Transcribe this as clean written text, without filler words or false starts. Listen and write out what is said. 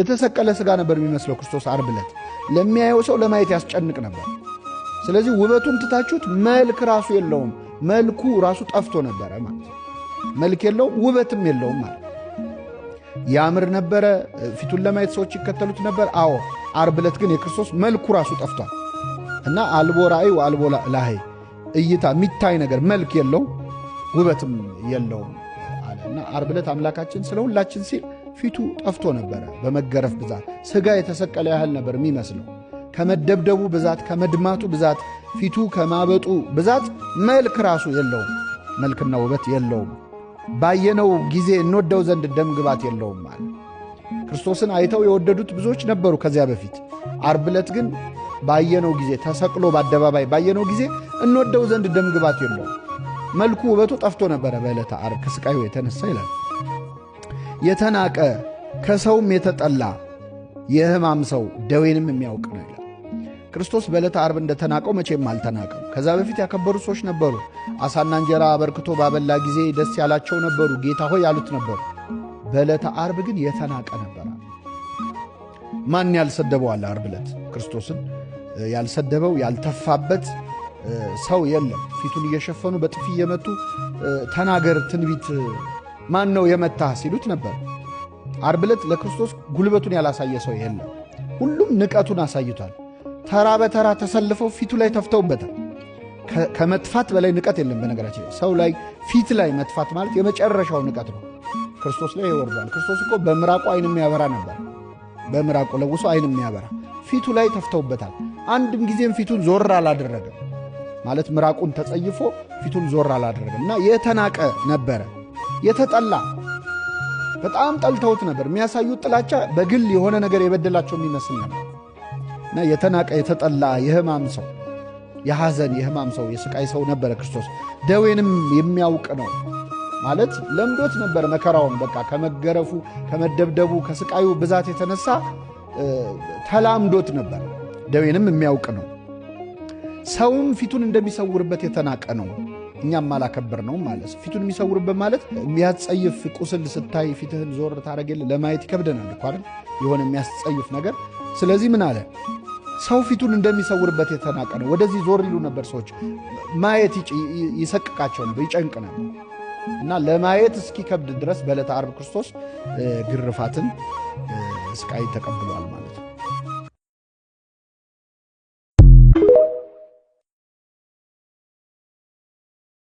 የተሰቀለ ስጋ ነበር የሚመስለው ክርስቶስ ዓርብ ዕለት ለሚያየው ሰው ለማየት ያስጨንቅ ነበር። ስለዚህ ውበቱን ትታችሁት መልክ ራሱ የለውም፣ መልኩ ራሱ ጠፍቶ ነበር ማለት ነው። መልክ የለውም ውበትም የለውም ማለት ያምር ነበረ። ፊቱን ለማየት ሰዎች ይከተሉት ነበር። አዎ ዓርብ ዕለት ግን የክርስቶስ መልኩ ራሱ ጠፍቷል እና አልቦ ራእይ ወአልቦ ላህይ እይታ የሚታይ ነገር መልክ የለው ውበትም የለውም አለና ዓርብ ዕለት አምላካችን ስለ ሁላችን ሲል ፊቱ ጠፍቶ ነበረ። በመገረፍ ብዛት ስጋ የተሰቀለ ያህል ነበር የሚመስለው። ከመደብደቡ ብዛት ከመድማቱ ብዛት ፊቱ ከማበጡ ብዛት መልክ ራሱ የለውም፣ መልክና ውበት የለውም። ባየነው ጊዜ እንወደው ዘንድ ደም ግባት የለውም ማለት ክርስቶስን አይተው የወደዱት ብዙዎች ነበሩ ከዚያ በፊት። ዓርብ ዕለት ግን ባየነው ጊዜ ተሰቅሎ በአደባባይ ባየነው ጊዜ እንወደው ዘንድ ደም ግባት የለውም። መልኩ ውበቱ ጠፍቶ ነበረ በዕለተ ዓርብ ከስቃዩ የተነሳ ይላል። የተናቀ ከሰውም የተጠላ የሕማም ሰው ደዌንም የሚያውቅ ነው ይላል። ክርስቶስ በዕለተ ዓርብ እንደተናቀው መቼም አልተናቀም። ከዛ በፊት ያከበሩ ሰዎች ነበሩ። አሳና እንጀራ አበርክቶ ባበላ ጊዜ ደስ ያላቸው ነበሩ፣ ጌታ ሆይ ያሉት ነበሩ። በዕለተ ዓርብ ግን የተናቀ ነበር። ማን ያልሰደበው አለ? ዓርብ ዕለት ክርስቶስን ያልሰደበው ያልተፋበት ሰው የለም። ፊቱን እየሸፈኑ በጥፊ እየመቱ ተናገር ትንቢት ማን ነው የመታህ ሲሉት ነበር። ዓርብ ዕለት ለክርስቶስ ጉልበቱን ያላሳየ ሰው የለም። ሁሉም ንቀቱን አሳይቷል። ተራ በተራ ተሰልፈው ፊቱ ላይ ተፍተውበታል። ከመጥፋት በላይ ንቀት የለም። በነገራችን ሰው ላይ ፊት ላይ መጥፋት ማለት የመጨረሻው ንቀት ነው። ክርስቶስ ላይ ይወርዳል። ክርስቶስ እኮ በምራቁ ዓይን የሚያበራ ነበር። በምራቁ ለውሶ ዓይን የሚያበራ ፊቱ ላይ ተፍተውበታል። አንድም ጊዜም ፊቱን ዞር አላደረገም። ማለት ምራቁን ተጸይፎ ፊቱን ዞር አላደረገም እና የተናቀ ነበረ። የተጠላ በጣም ጠልተውት ነበር። የሚያሳዩት ጥላቻ በግል የሆነ ነገር የበደላቸው የሚመስል ነበር እና የተናቀ የተጠላ የሕማም ሰው የሐዘን የሕማም ሰው የስቃይ ሰው ነበረ ክርስቶስ። ደዌንም የሚያውቅ ነው ማለት ለምዶት ነበር መከራውን። በቃ ከመገረፉ ከመደብደቡ ከስቃዩ ብዛት የተነሳ ተላምዶት ነበር። ደዌንም የሚያውቅ ነው። ሰውም ፊቱን እንደሚሰውርበት የተናቀ ነው። እኛም አላከበር ነው ማለት ፊቱን የሚሰውርበት ማለት የሚያስጸይፍ ቁስል ስታይ ፊትህን ዞር ታረገል ለማየት ይከብደናል እኮ አይደል? የሆነ የሚያስጸይፍ ነገር። ስለዚህ ምን አለ? ሰው ፊቱን እንደሚሰውርበት የተናቀ ነው። ወደዚህ ዞር ይሉ ነበር ሰዎች። ማየት ይሰቅቃቸው ነበር፣ ይጨንቅ ነበር እና ለማየት እስኪከብድ ድረስ በዕለተ ዓርብ ክርስቶስ ግርፋትን ስቃይ ተቀብሏል ማለት ነው።